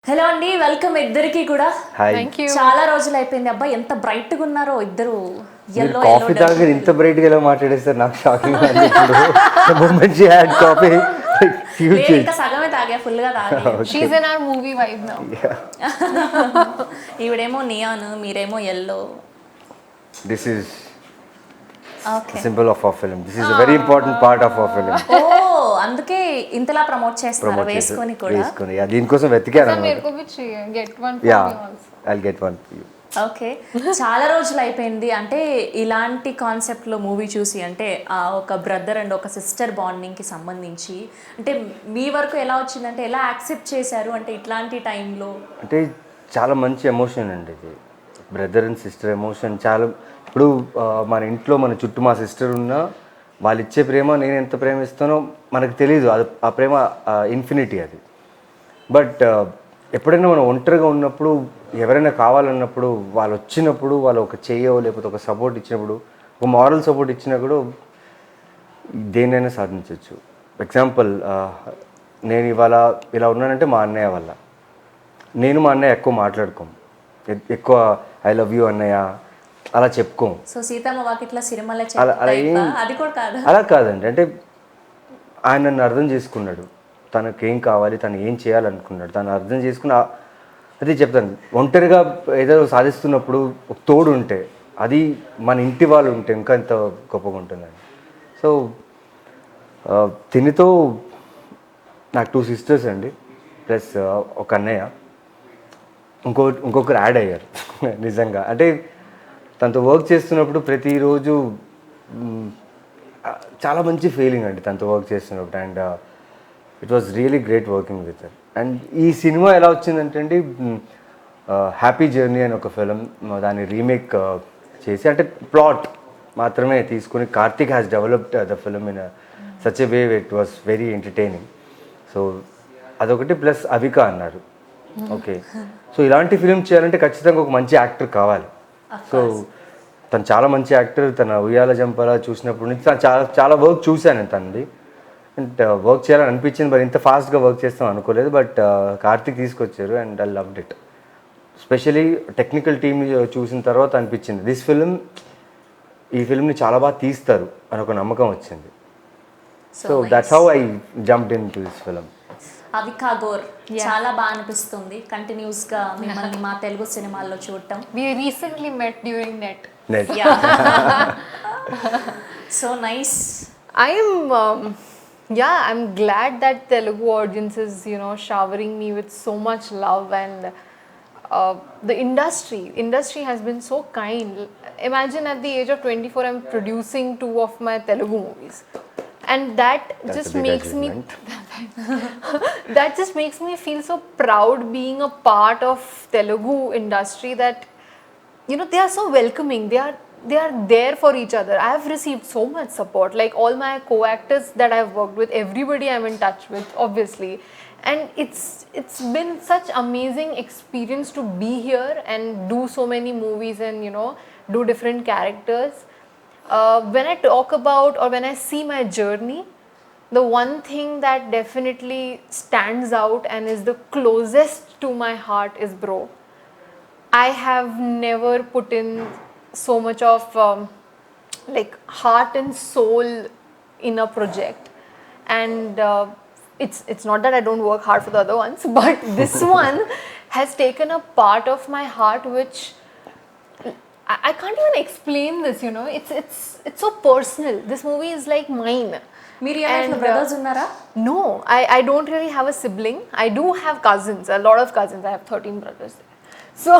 Hello అండి, welcome ఇద్దరికి కూడా. హాయ్. Thank you. చాలా రోజులు అయిపోయింది. అబ్బాయి ఎంత బ్రైట్ గా ఉన్నారో ఇద్దరు. మీరు ఎల్లో కాఫీ తాగి ఇంత బ్రైట్ గా ఎలా మాట్లాడేస్తారు? నాకు షాకింగ్ గా ఉంది. మూమెంట్ షీ హ్యాడ్ కాఫీ ఇంకా సగమే తాగా, ఫుల్ గా తాగా. She's in our movie vibe now. ఈవిడేమో నియాన్, మీరేమో yellow. This is okay. Symbol of our film. This is a very important part of our film. ఓ, అందుకే ఇంతలా ప్రమోట్ చేస్తున్నారు వేసుకొని కూడా. వేసుకొని దీనికోసం వెతికాను Sir, मेरे అన్నమాట. को भी चाहिए. Get one for yeah me also. I'll get one for you. Okay. చాలా రోజులు అయిపోయింది అంటే ఇలాంటి కాన్సెప్ట్లో మూవీ చూసి, అంటే ఒక బ్రదర్ అండ్ ఒక సిస్టర్ బాండింగ్కి సంబంధించి అంటే మీ వరకు ఎలా వచ్చిందంటే ఎలా యాక్సెప్ట్ చేశారు అంటే ఇట్లాంటి టైంలో? అంటే చాలా మంచి ఎమోషన్ అండి ఇది. బ్రదర్ అండ్ సిస్టర్ ఎమోషన్ చాలా. ఇప్పుడు మన ఇంట్లో మన చుట్టూ మా సిస్టర్ ఉన్నా వాళ్ళు ఇచ్చే ప్రేమ నేను ఎంత ప్రేమిస్తానో మనకు తెలియదు. అది ఆ ప్రేమ ఇన్ఫినిటీ అది. బట్ ఎప్పుడైనా మనం ఒంటరిగా ఉన్నప్పుడు, ఎవరైనా కావాలన్నప్పుడు, వాళ్ళు వచ్చినప్పుడు, వాళ్ళు ఒక చెయ్యో లేకపోతే ఒక సపోర్ట్ ఇచ్చినప్పుడు, ఒక మారల్ సపోర్ట్ ఇచ్చినప్పుడు దేన్నైనా సాధించవచ్చు. ఎగ్జాంపుల్, నేను ఇవాళ ఇలా ఉన్నానంటే మా అన్నయ్య వల్ల. నేను మా అన్నయ్య ఎక్కువ మాట్లాడుకోం, ఎక్కువ ఐ లవ్ యూ అన్నయ్య అలా చెప్పుకోం. సో సీతమ్మ వాకిట్ల సిరిమల్ల అలా అది కూడా కాదు. అలా కాదండి. అంటే ఆయన నన్ను అర్థం చేసుకున్నాడు. తనకేం కావాలి, తను ఏం చేయాలనుకున్నాడు, తను అర్థం చేసుకుని అదే చెప్తాను. ఒంటరిగా ఏదో సాధిస్తున్నప్పుడు ఒక తోడు ఉంటే, అది మన ఇంటి వాళ్ళు ఉంటే ఇంకా ఎంత గొప్పగా ఉంటుందండి. సో తినితో నాకు 2 సిస్టర్స్ అండి, ప్లస్ ఒక అన్నయ్య, ఇంకొకరు యాడ్ అయ్యారు. నిజంగా అంటే తనతో వర్క్ చేస్తున్నప్పుడు ప్రతిరోజు చాలా మంచి ఫీలింగ్ అండి తనతో వర్క్ చేస్తున్నప్పుడు. And it was really great working with her. And ఈ సినిమా ఎలా వచ్చిందంటే అండి, హ్యాపీ జర్నీ అని ఒక ఫిలిం, దాన్ని రీమేక్ చేసి, అంటే ప్లాట్ మాత్రమే తీసుకుని Karthik has developed the film in such a way it was very entertaining. So అదొకటి, ప్లస్ అవిక అన్నారు. ఓకే, సో ఇలాంటి ఫిలిం చేయాలంటే ఖచ్చితంగా ఒక మంచి యాక్టర్ కావాలి. సో తను చాలా మంచి యాక్టర్. తన ఉయ్యాల జంపాల చూసినప్పుడు నుంచి చాలా చాలా వర్క్ చూశాను నేను తనది. అండ్ వర్క్ చేయాలని అనిపించింది, మరి ఇంత ఫాస్ట్గా వర్క్ చేస్తాం అనుకోలేదు. బట్ కార్తిక్ తీసుకొచ్చారు and I loved it. Especially technical team చూసిన తర్వాత అనిపించింది ఈ ఫిల్మ్ని చాలా బాగా తీస్తారు అని ఒక నమ్మకం వచ్చింది. So that's how I jumped into this film. Avika Gor చాలా బాగా అనిపిస్తుంది కంటిన్యూస్ గా మిమ్మల్ని మా తెలుగు సినిమాల్లో చూడటం. We recently met during NET. So nice. I'm glad that Telugu audience is, showering me with so much love, and the industry has been so kind. Imagine at the age of 24, I'm producing 2 of my Telugu movies, and that's that just makes me feel so proud being a part of Telugu industry, that they are so welcoming. They are there for each other. I have received so much support, like all my co-actors that I've worked with, everybody I'm in touch with, obviously. And it's been such amazing experience to be here and do so many movies and do different characters. When I talk about, or when I see my journey, the one thing that definitely stands out and is the closest to my heart is Bro. I have never put in so much of like heart and soul in a project, and it's not that I don't work hard for the other ones, but this one has taken a part of my heart which I can't even explain this. It's so personal. This movie is like mine. మీరు ఎవరైనా brothers ఉన్నారా? No, I don't really have a sibling. I do have cousins, a lot of cousins. I have 13 brothers. So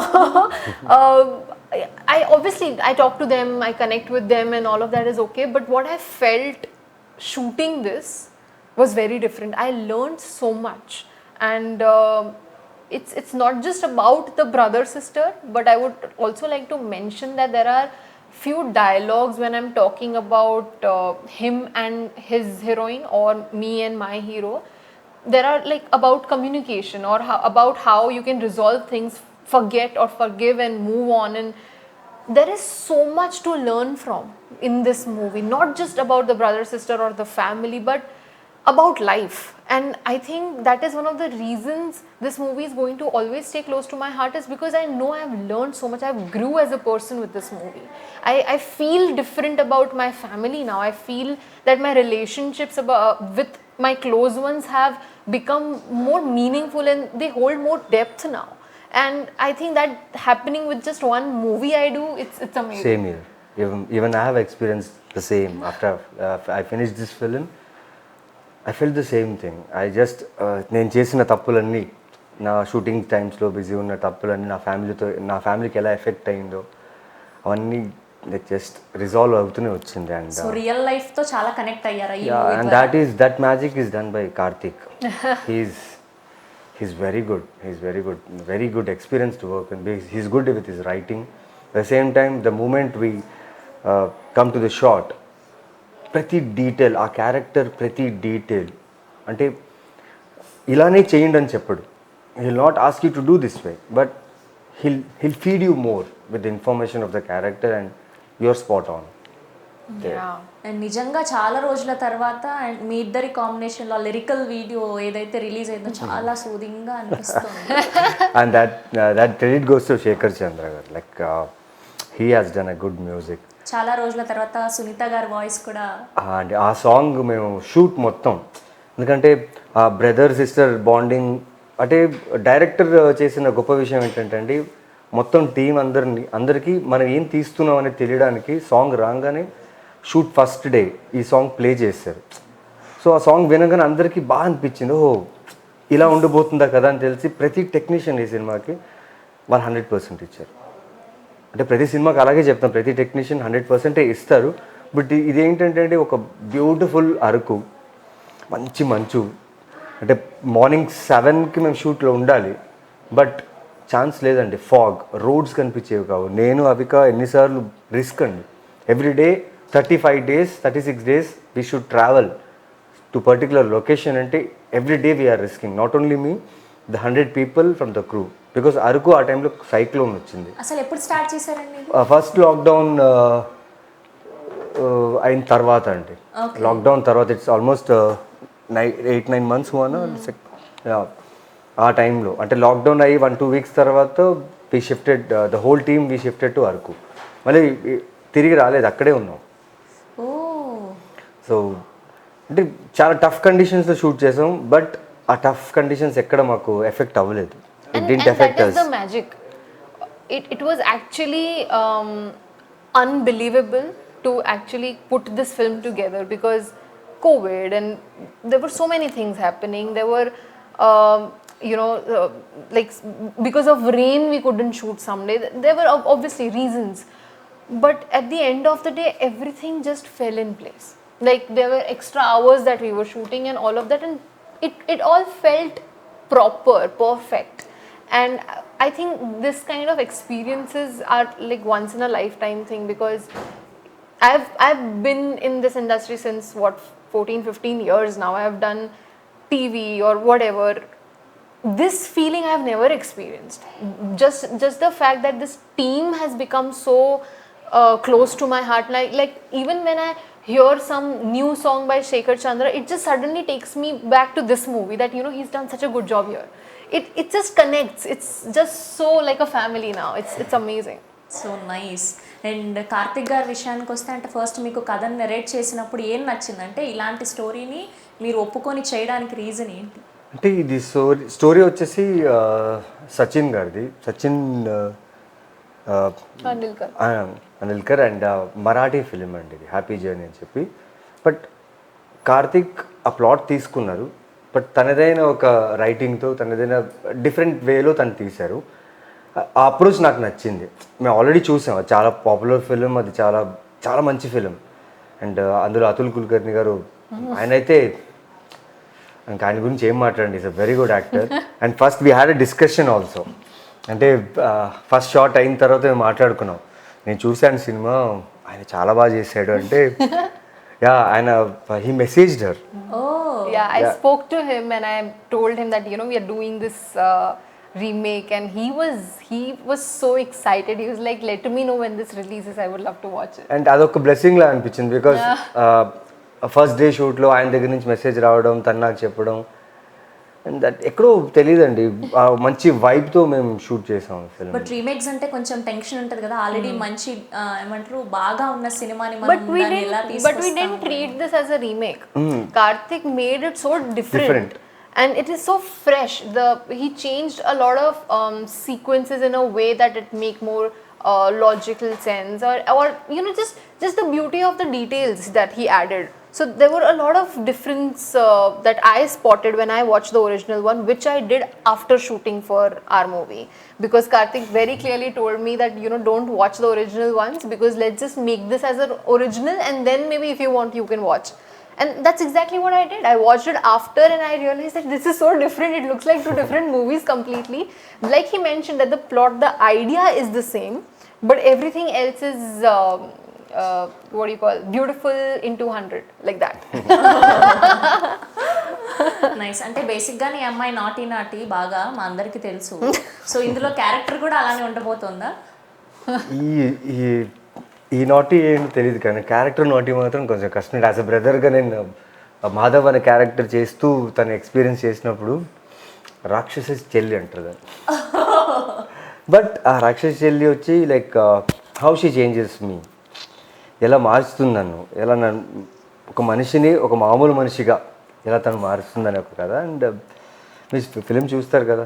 I talk to them, I connect with them, and all of that is okay. But what I felt shooting this was very different. I learned so much, and it's not just about the brother sister, but I would also like to mention that there are few dialogues when I'm talking about him and his heroine, or me and my hero. There are like about communication, or about how you can resolve things, forget or forgive and move on. And there is so much to learn from in this movie, not just about the brother sister or the family, but about life. And I think that is one of the reasons this movie is going to always stay close to my heart, is because I know I have learned so much. I have grew as a person with this movie. I feel different about my family now. I feel that my relationships with my close ones have become more meaningful and they hold more depth now. And I think that happening with just one movie I do, it's amazing. Same here. Even I have experienced the same. After I finished this film, I felt the same thing. I just నేను చేసిన తప్పులన్నీ, నా shooting టైమ్స్లో busy ఉన్న తప్పులన్నీ నా ఫ్యామిలీకి ఎలా ఎఫెక్ట్ అయిందో అవన్నీ జస్ట్ రిజాల్వ్ అవుతూనే వచ్చింది. అండ్ సో రియల్ లైఫ్ తో చాలా కనెక్ట్ అయ్యారా ఈ yeah, movie and ద్వారా? that magic is done by Karthik. He's very good. Very good experience to work in. He's good with his writing. At the same time, the moment we come to the shot, ప్రతి detail, ఆ character ప్రతి detail అంటే ఇలానే చేయండి అని చెప్పడు. He'll not ask you to do this way, but he'll feed you more with the information of the character and you're spot on. Yeah. And నిజంగా చాలా రోజుల తర్వాత అండ్ మీ ఇద్దరి కాంబినేషన్ లో లిరికల్ వీడియో ఏదైతే రిలీజ్ అయిందో చాలా సూదింగ్ గా అనిపిస్తుంది. And that credit goes to Shekhar Chandra garu. Like he has done a good music. చాలా రోజుల తర్వాత సునీత గారి వాయిస్ కూడా అంటే ఆ సాంగ్ మేము షూట్ మొత్తం, ఎందుకంటే ఆ బ్రదర్ సిస్టర్ బాండింగ్ అంటే డైరెక్టర్ చేసిన గొప్ప విషయం ఏంటంటే అండి, మొత్తం టీం అందరికీ మనం ఏం తీస్తున్నాం అనేది తెలియడానికి సాంగ్ రాగానే షూట్ ఫస్ట్ డే ఈ సాంగ్ ప్లే చేస్తారు. సో ఆ సాంగ్ వినగానే అందరికీ బాగా అనిపించింది, ఓహో ఇలా ఉండబోతుందా కదా అని తెలిసి ప్రతి టెక్నీషియన్ ఈ సినిమాకి వాళ్ళు 100% ఇచ్చారు. అంటే ప్రతి సినిమాకి అలాగే చెప్తాం, ప్రతి టెక్నీషియన్ 100% ఇస్తారు. బట్ ఇదేంటంటే అండి, ఒక బ్యూటిఫుల్ అరకు, మంచి మంచు, అంటే మార్నింగ్ 7కి మేము షూట్లో ఉండాలి, బట్ ఛాన్స్ లేదండి. ఫాగ్, రోడ్స్ కనిపించేవి కావు. నేను అవిక ఎన్నిసార్లు రిస్క్ అండి. Every day 35 days 36 days we should travel to particular location. అంటే every day we're risking, not only me, the 100 people from the crew. Because Araku ఆ టైంలో సైక్లోన్ వచ్చింది. అసలు ఎప్పుడు స్టార్ట్ చేశారండి? ఫస్ట్ లాక్డౌన్ అయిన తర్వాత అండి. లాక్డౌన్ తర్వాత ఇట్స్ ఆల్మోస్ట్ 8-9 months ఆ టైంలో. అంటే లాక్డౌన్ అయ్యి 1-2 weeks తర్వాత we shifted, the whole team we shifted to Araku. మళ్ళీ తిరిగి రాలేదు, అక్కడే ఉన్నాం. ఓ సో అంటే చాలా టఫ్ కండిషన్స్లో షూట్ చేసాం, బట్ ఆ టఫ్ కండిషన్స్ ఎక్కడ మాకు ఎఫెక్ట్ అవ్వలేదు. It And didn't that affect is us. the magic. It was actually unbelievable to actually put this film together, because COVID and there were so many things happening. There were like because of rain we couldn't shoot someday. There were obviously reasons, but at the end of the day everything just fell in place. Like there were extra hours that we were shooting and all of that, and it all felt proper, perfect. And I think this kind of experiences are like once in a lifetime thing, because I've been in this industry since 14-15 years now. I have done TV or whatever. This feeling I've never experienced. Just the fact that this team has become so close to my heart. Like even when I hear some new song by Shekhar Chandra, it just suddenly takes me back to this movie, that he's done such a good job here. It just connects. It's just so like a family now. It's amazing. So nice. And Karthik గారి విషయానికి వస్తే, అంటే first మీకు కథను narrate చేసినప్పుడు ఏం నచ్చిందంటే ఇలాంటి స్టోరీని మీరు ఒప్పుకొని చేయడానికి రీజన్ ఏంటి? అంటే ఇది స్టోరీ వచ్చేసి సచిన్ గారిది. సచిన్ అనిల్కర్ అండ్ మరాఠీ ఫిలిం అండి ఇది, హ్యాపీ జర్నీ అని చెప్పి. బట్ కార్తిక్ ఆ ప్లాట్ తీసుకున్నారు, బట్ తనదైన ఒక రైటింగ్తో, తనదైన డిఫరెంట్ వేలో తను తీశారు. ఆ అప్రోచ్ నాకు నచ్చింది. మేము ఆల్రెడీ చూసాం, అది చాలా పాపులర్ ఫిలిం, అది చాలా చాలా మంచి ఫిలిం. అండ్ అందులో అతుల్ కుల్కర్ణి గారు, ఆయన అయితే ఇంకా ఆయన గురించి ఏం మాట్లాడండి, is a very good actor. And first we had a discussion also. అంటే ఫస్ట్ షాట్ అయిన తర్వాత మేము మాట్లాడుకున్నాం, నేను చూశాను సినిమా, ఆయన చాలా బాగా చేశాడు అంటే, యా ఆయన he messaged her. Yeah, I spoke to him and I told him that we are doing this remake, and he was so excited. He was like, let me know when this releases, I would love to watch it. And అదొక blessing లా అనిపించింది, because first day షూట్లో ఆయన దగ్గర నుంచి message రావడం, తను నాకు చెప్పడం, and that ఎక్కడో తెలియదండి, మంచి వైబ్తో మేము షూట్ చేసాం ఫిల్మ్. బట్ రీమేక్స్ అంటే కొంచెం టెన్షన్ ఉంటుంది కదా, ఆల్రెడీ మంచి ఏమంటారు బాగా ఉన్న సినిమాని But మనం we దాన్ని ఎలా didn't treat this as a remake. Karthik made it so different. And it is so fresh. He changed a lot of sequences in a way that it make more logical sense, or you know, just the beauty of the details that he added. So there were a lot of difference that I spotted when I watched the original one, which I did after shooting for our movie, because Karthik very clearly told me that, you know, don't watch the original ones, because let's just make this as an original, and then maybe if you want you can watch. And that's exactly what I did. I watched it after and I realized that this is so different. It looks like two different movies completely. Like he mentioned that the plot, the idea is the same, but everything else is what do you call, beautiful in 200, like that. Nice. అంటే బేసిక్గానే ఈ అమ్మాయి నాటి నాటి బాగా మా అందరికీ తెలుసు. So ఇందులో క్యారెక్టర్ కూడా అలానే ఉండబోతుందా? ఈ నాటి ఏంటి తెలియదు, కానీ క్యారెక్టర్ నాటి మాత్రం కొంచెం కష్టం. యాజ్ అ బ్రదర్గా నేను మాధవ్ అనే క్యారెక్టర్ చేస్తూ తను ఎక్స్పీరియన్స్ చేసినప్పుడు రాక్షస చెల్లి అంటారు దాన్ని. బట్ ఆ రాక్షస చెల్లి వచ్చి లైక్ హౌ షీ చేంజెస్ మీ, ఎలా మారుస్తుంది నన్ను, ఎలా నన్ను ఒక మనిషిని ఒక మామూలు మనిషిగా ఎలా తను మారుస్తుందని ఒక కథ. అండ్ మీరు ఫిలిం చూస్తారు కదా.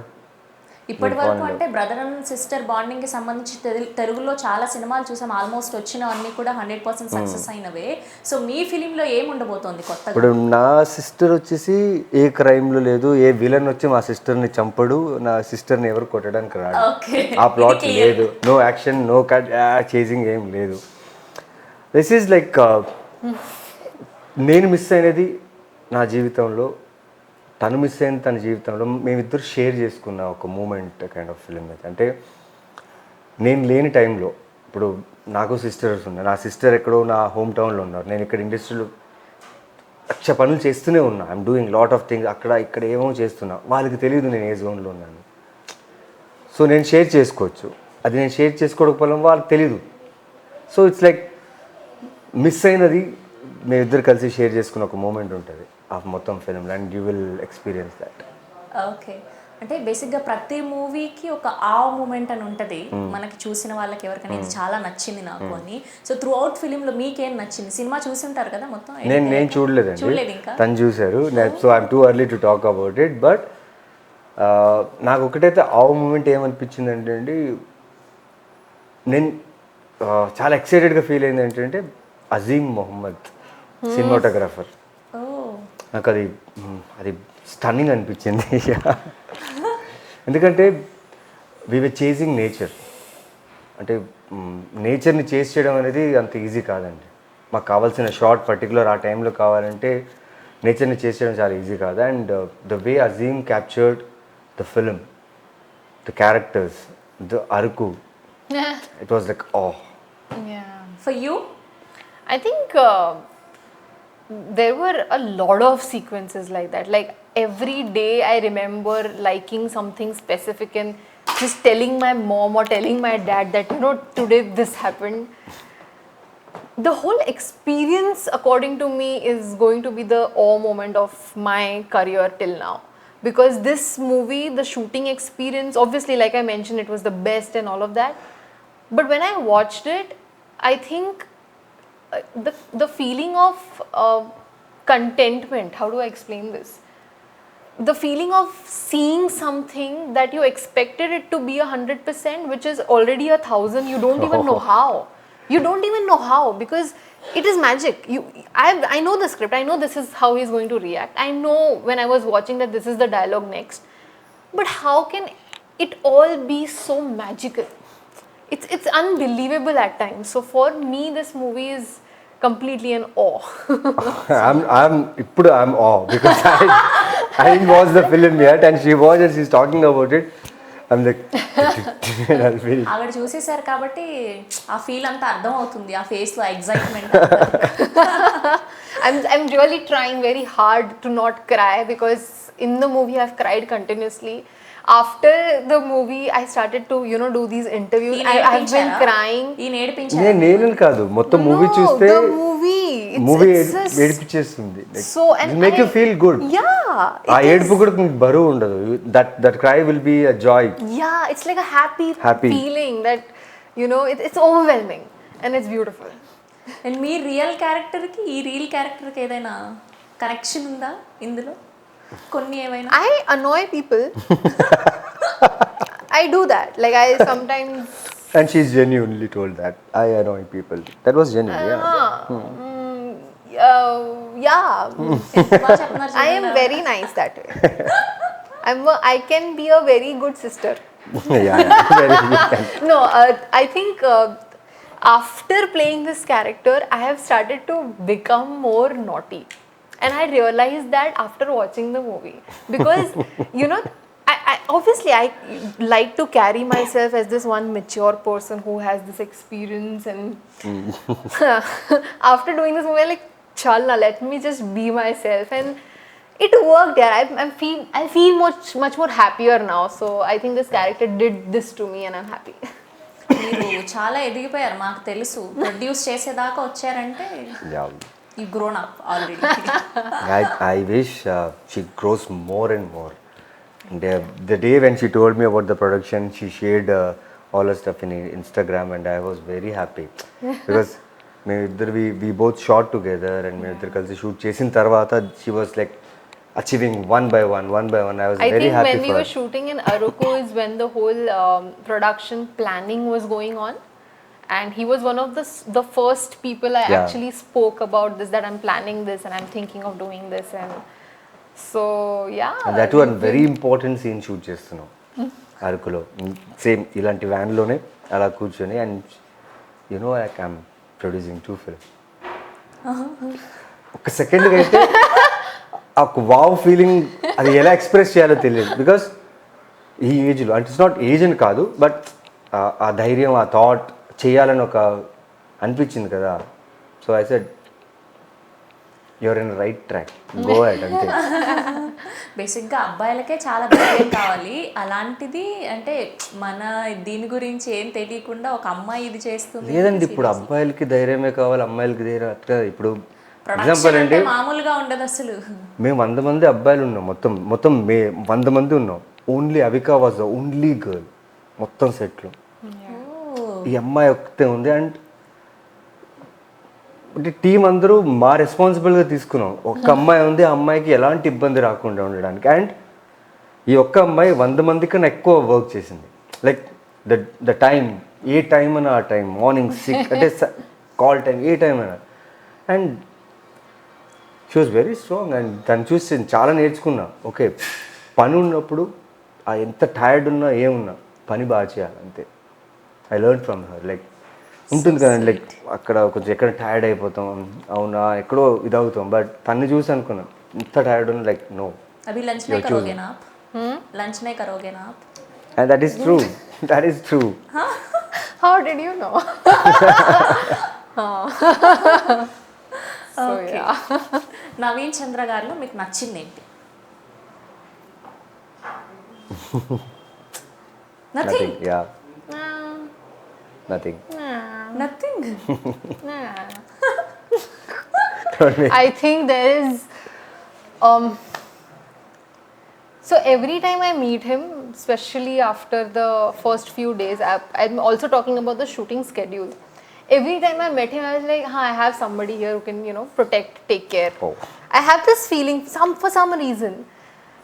ఇప్పటి వరకు అంటే బ్రదర్ అండ్ సిస్టర్ బాండింగ్కి సంబంధించి తెలుగులో చాలా సినిమాలు చూసాం, ఆల్మోస్ట్ వచ్చినవన్నీ కూడా 100% సక్సెస్ అయినవే. సో మీ ఫిలింలో ఏం ఉండబోతోంది కొత్తగా? ఇప్పుడు నా సిస్టర్ వచ్చేసి ఏ క్రైమ్లో లేదు, ఏ విలన్ వచ్చి మా సిస్టర్ని చంపడు, నా సిస్టర్ని ఎవరు కొట్టడానికి రాడు, ఆ ప్లాట్ లేదు, no action, no cut, chasing ఏం లేదు. దిస్ ఈజ్ లైక్ నేను మిస్ అయినది నా జీవితంలో, తను మిస్ అయింది తన జీవితంలో, మేమిద్దరు షేర్ చేసుకున్న ఒక మూమెంట్ కైండ్ ఆఫ్ ఫిలిం అది. అంటే నేను లేని టైంలో, ఇప్పుడు నాకు సిస్టర్స్ ఉన్నారు, నా సిస్టర్ ఎక్కడో నా హోమ్ టౌన్లో ఉన్నారు, నేను ఇక్కడ ఇండస్ట్రీలో లక్ష పనులు చేస్తూనే ఉన్నా, I'm doing lot of things, అక్కడ ఇక్కడ ఏమో చేస్తున్నా, వాళ్ళకి తెలియదు నేను ఏ జోన్లో ఉన్నాను. సో నేను షేర్ చేసుకోవచ్చు, అది నేను షేర్ చేసుకోవడం వాళ్ళకి తెలీదు. సో ఇట్స్ లైక్ మిస్ అయినది మేమిద్దరు కలిసి షేర్ చేసుకున్న ఒక మూమెంట్ ఉంటుంది ఆ మొత్తం ఫిల్మ్లో, and you will experience that. Okay. అంటే బేసిక్గా ప్రతి మూవీకి ఒక ఆ మూమెంట్ అని ఉంటుంది మనకి, చూసిన వాళ్ళకి ఎవరికైనా ఇది చాలా నచ్చింది నాకు అని. సో త్రూ అవుట్ ఫిలింలో మీకేం నచ్చింది? సినిమా చూసి ఉంటారు కదా మొత్తం? నేను చూడలేదండి, ఇంకా తను చూశారు. So I'm too early to talk about it. But నాకు ఒకటైతే ఆ మూమెంట్ ఏమనిపించింది అంటే అండి, నేను చాలా ఎక్సైటెడ్గా ఫీల్ అయింది ఏంటంటే అజీమ్ మొహమ్మద్ సినిమాటోగ్రాఫర్, నాకు అది స్టన్నింగ్ అనిపించింది. ఎందుకంటే వీ వర్ చేజింగ్ నేచర్, అంటే నేచర్ని చేజ్ చేయడం అనేది అంత ఈజీ కాదండి. మాకు కావాల్సిన షార్ట్ పర్టికులర్ ఆ టైంలో కావాలంటే నేచర్ని చేజ్ చేయడం చాలా ఈజీ కాదు. And the way Azeem captured the film, the characters, the Araku, it was like oh. For you? I think there were a lot of sequences like that. Like every day I remember liking something specific and just telling my mom or telling my dad that, you know, today this happened. The whole experience, according to me, is going to be the awe moment of my career till now. Because this movie, the shooting experience, obviously, like I mentioned, it was the best and all of that. But when I watched it, I think the feeling of contentment, how do I explain this? The feeling of seeing something that you expected it to be 100%, which is already 1,000, you don't even know how. You don't even know how, because it is magic. I know the script, I know this is how he's going to react. I know when I was watching that this is the dialogue next. But how can it all be so magical? It's unbelievable at times. So for me, this movie is completely an awe. I'm awe because I didn't watch the film yet, and she watched and she's talking about it. I'm like, ఆవిడ చూసేసారు కాబట్టి ఆ feel అంతా అర్థం అవుతుంది, ఆ face లో excitement. I'm really trying very hard to not cry, because in the movie I've cried continuously. After the movie I started to, you know, do these interviews. I've been crying. ఈ నేర్పించారు. నేను కాదు, మొత్తం movie చూస్తే the movie movie it's just ఏడిపించేస్తుంది. so, and make you feel good. Yeah. ఆ it is- ఏడుపు కూడా మీకు బరువు ఉండదు. That cry will be a Joy. Yeah, it's like a happy feeling that, it's overwhelming and it's beautiful. And me real క్యారెక్టర్కి ఈ real క్యారెక్టర్కి ఏదైనా కనెక్షన్ ఉందా ఇందులో? కొన్ని ఏమైనా? I annoy people. I do that. Like I sometimes. And she's genuinely told that I annoy people. That was genuine, yeah. Yeah. బాగా చెప్తున్నారు I am very nice that way. I can be a very good sister. Yeah, very good. No, I think after playing this character, I have started to become more naughty. And I realized that after watching the movie. Because, I obviously I like to carry myself as this one mature person who has this experience. And after doing this movie, I'm like, chalna, let me just be myself. And it worked, yeah. I feel much more happier now. So I think this character did this to me and I'm happy. మీరు చాలా ఎదిగిపోయారు, మాకు తెలుసు. Produce చేసేదాకా వచ్చారంటే Yeah. You grown up already. I wish she grows more and more. The day when she told me about the production, she shared all her stuff in Instagram, and I was very happy because we both shot together, and we kalsi shoot chesin tarvata she was like achieving one by one. I was I very think happy when we for were her. shooting in Aruku is when the whole production planning was going on, and he was one of the first people I Yeah. actually spoke about this, that I'm planning this and I'm thinking of doing this. And so yeah, And that one very important scene shoot చేస్తున్నాం అరకులో. Same ఇలాంటి వ్యాన్లోనే అలా కూర్చొని, and like I'm producing 2 films. ఒక సెకండ్కి అయితే ఆ wow feeling అది ఎలా ఎక్స్ప్రెస్ చేయాలో తెలియదు. బికాస్ ఈ ఏజ్లో, అంటే ఇట్స్ నాట్ ఏజ్ అని కాదు, బట్ ఆ ధైర్యం, ఆ థాట్ చేయాలని ఒక అనిపించింది కదా. So I said your in right track, go ahead అంతే. బేసిక్గా అబ్బాయిలకే చాలా ధైర్యం కావాలి. అలాంటిది అంటే మన దీని గురించి ఏం తెలియకుండా ఒక అమ్మాయి ఇది చేస్తుంది. లేదండి, ఇప్పుడు అబ్బాయిలకి ధైర్యమే కావాలి, అమ్మాయిలకి ధైర్యం అట్లా. ఇప్పుడు ఎగ్జాంపుల్ ప్రొడక్షన్ అంటే అంటే మామూలుగా ఉండదు అసలు. మేము 100 మంది అబ్బాయిలు ఉన్నాం, మొత్తం 100 మంది ఉన్నాం. Only Avika was the only girl మొత్తం సెట్లో. ఈ అమ్మాయి ఒక్కతే ఉంది. అండ్ అంటే టీం అందరూ మా రెస్పాన్సిబుల్గా తీసుకున్నాం. ఒక్క అమ్మాయి ఉంది, ఆ అమ్మాయికి ఎలాంటి ఇబ్బంది రాకుండా ఉండడానికి. అండ్ ఈ ఒక్క అమ్మాయి 100 మంది కన్నా ఎక్కువ వర్క్ చేసింది. Like the time, A time అని ఆ టైం, మార్నింగ్ 6 అంటే కాల్ టైం, ఏ టైం అయినా. And she was very strong. And తను చూసి నేను చాలా నేర్చుకున్నా. ఓకే, పని ఉన్నప్పుడు ఆ ఎంత టైర్డ్ ఉన్నా ఏమున్నా పని బాగా చేయాలి అంతే. I learn from her. Like ఉంటుంది కదండి, లైక్ అక్కడ కొంచెం ఎక్కడ టైర్డ్ అయిపోతాం, అవునా ఎక్కడో ఇదవుతాం. బట్ తన్ని చూసి అనుకున్నాం ఇంత టైర్డ్ ఉన్నా, లైక్ నో, అభి లంచ్ नहीं करोगे ना आप? లంచ్ नहीं करोगे ना आप? And that is true. That is true. how did you know? So yeah. Naveen Chandra గారిలో మీకు నచ్చింది ఏంటి? Nothing. Yeah, nothing. Nothing. I think there is so every time I meet him, especially after the first few days, I'm also talking about the shooting schedule. Every time I met him, I was like, I have somebody here who can, protect, take care. Oh. I have this feeling for some reason.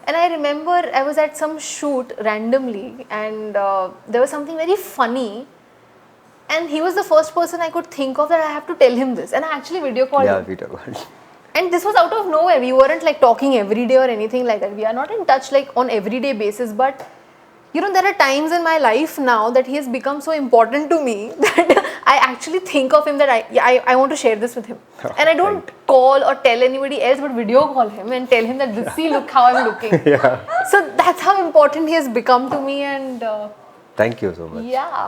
And I remember I was at some shoot randomly, and there was something very funny. And he was the first person I could think of that I have to tell him this. And I actually video called Yeah, him. Peter. And this was out of nowhere. We weren't like talking every day or anything like that. We are not in touch like on everyday basis. But there are times in my life now that he has become so important to me that I actually think of him that I want to share this with him. And I don't call or tell anybody else, but video call him and tell him that see, look how I'm looking. Yeah. So that's how important he has become to me. And Thank you so much. yeah.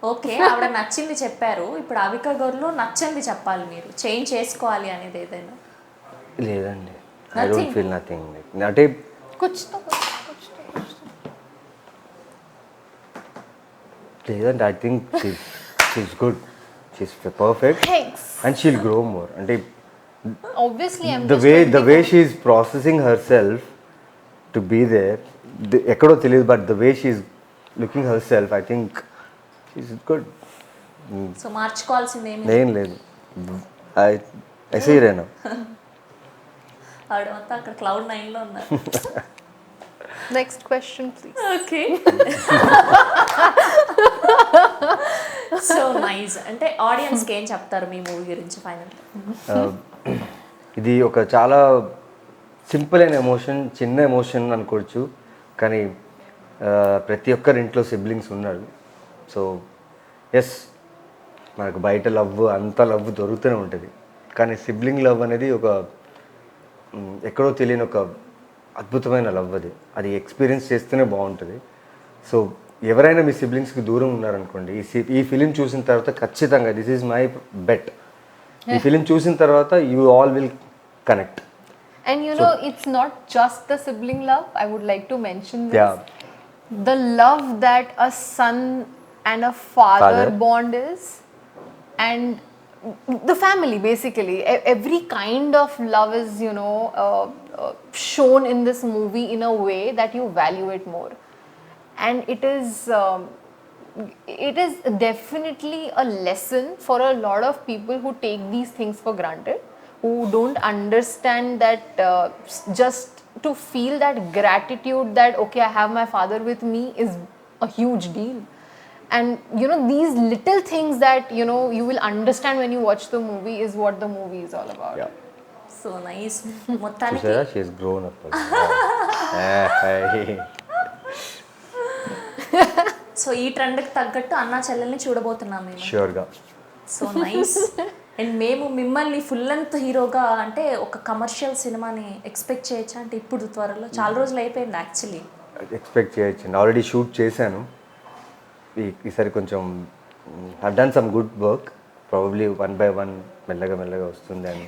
Okay, ఆవిడ నచ్చింది చెప్పారు. ఇప్పుడు అవిక గౌర్లో నచ్చంది చెప్పాలి, మీరు change చేసుకోవాలి అనేది ఏదైనా. లేదండి, I Nothing? Don't feel nothing. అంటే Kuch to. లేదండి, I think she's good, she's perfect. Thanks. And she'll grow more. అంటే Obviously, I'm the just way 24. she is processing herself to be there, ఎక్కడో తెలియదు, but the way she is looking herself, I think she's good. So మార్చుకోవాల్సింది ఏమి ఏం లేదు, I see రేనా. ఆవిడ మొత్తం అక్కడ క్లౌడ్ 9లో ఉన్నారు. Next question, please. Okay. So nice. అంటే ఆడియన్స్కి ఏం చెప్తారు మీ మూవీ గురించి ఫైనల్? ఇది ఒక చాలా సింపుల్ అయిన ఎమోషన్, చిన్న ఎమోషన్ అనుకోవచ్చు, కానీ ప్రతి ఒక్కరి ఇంట్లో సిబ్లింగ్స్ ఉన్నారు. సో ఎస్, మనకు బయట లవ్ అంత లవ్ దొరుకుతూనే ఉంటుంది, కానీ సిబ్లింగ్ లవ్ అనేది ఒక ఎక్కడో తెలియని ఒక అద్భుతమైన లవ్. అది ఎక్స్పీరియన్స్ చేస్తేనే బాగుంటుంది. సో ఎవరైనా మీ సిబ్లింగ్స్కి దూరం ఉన్నారనుకోండి, ఈ ఫిలిం చూసిన తర్వాత ఖచ్చితంగా, దిస్ ఈజ్ మై బెట్, ఈ ఫిలిం చూసిన తర్వాత you all will connect. And you know, it's not just the sibling love. I would like to mention this. Yeah. The love that a son and a father bond is, and the family basically. Every kind of love is, you know, shown in this movie in a way that you value it more. And it is definitely a lesson for a lot of people who take these things for granted, who don't understand that just to feel that gratitude that okay, I have my father with me is a huge deal. And you know, these little things that you know you will understand when you watch the movie is what the movie is all about. Yeah. So nice. మొత్తానికి చూసారా, she has grown up. So ఈ ట్రెండ్కి తగ్గట్టు అన్నా చెల్లెల్ని చూడబోతున్నాం మేము. ష్యూర్గా. So nice. And మేము మిమ్మల్ని ఫుల్ లెంత్ హీరోగా అంటే ఒక కమర్షియల్ సినిమాని ఎక్స్పెక్ట్ చేయొచ్చా? అంటే ఇప్పుడు త్వరలో, చాలా రోజులు అయిపోయింది యాక్చువల్లీ. ఎక్స్పెక్ట్ చేయొచ్చు, ఆల్రెడీ షూట్ చేశాను. ఈసారి కొంచెం I done some good work, probably 1 by 1 మెల్లగా వస్తుంది అని.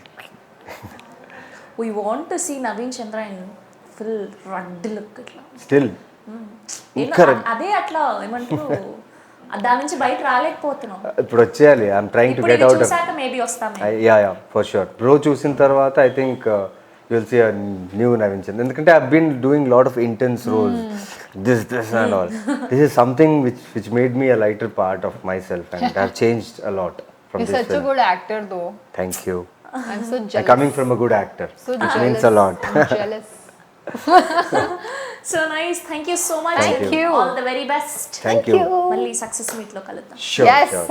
We want to see Naveen Chandra in full రడ్ లుక్ ఇట్లా. స్టిల్ అదే అట్లా ఏమంటారు, దాని నుంచి బయట రాలేకపోతున్నాం. ఇప్పుడు వచ్చేయాలి. ఐఎమ్ ట్రైంగ్ టు ఇప్పుడు గెట్ ఇది అవుట్. చూసాక మేబీ వస్తాం. Yeah for sure. బ్రో చూసిన తర్వాత I think you will see a new Naveen చంద్ర, ఎందుకంటే I been doing lot of intense roles, this and all. This is something which made me a lighter part of myself and I have changed a lot from You're this such a good actor though. Thank you. I'm so jealous. Coming from a good actor, So which jealous. means a lot. I'm jealous. So nice. Thank you so much. Thank you. All the very best. Thank you. మళ్ళీ success meet లో కలుద్దాం. Sure, Yes. sure.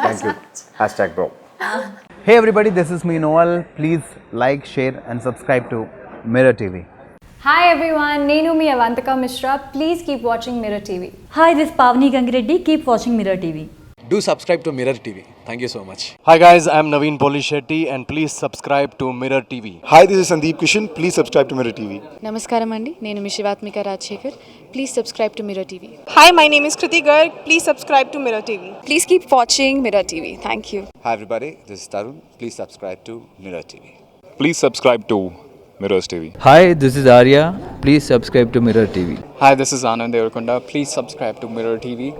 Thank you. Hashtag bro. Hey everybody, this is me Noel. Please like, share and subscribe to Mirror TV. Hi everyone, Nenu mi Avantika Mishra. Please keep watching Mirror TV. Hi, this is Pavni Gangireddy. Keep watching Mirror TV. Do subscribe to Mirror TV. Thank you so much. Hi guys, I'm Naveen Polishetty and please subscribe to Mirror TV. Hi, this is Sandeep Kishan. Please subscribe to Mirror TV. నమస్కారం అండి, నేను మీ Shivathmika Rajasekhar. Please subscribe to Mirror TV. Hi, my name is Kriti Garg. Please subscribe to Mirror TV. Please keep watching mirror TV. Thank you. Hi everybody, this is Tarun. Please subscribe to Mirror TV. Please subscribe to Mirrors TV. Hi, this is Arya. Please subscribe to Mirror TV. Hi, this is Anand Devarakonda. Please subscribe to Mirror TV.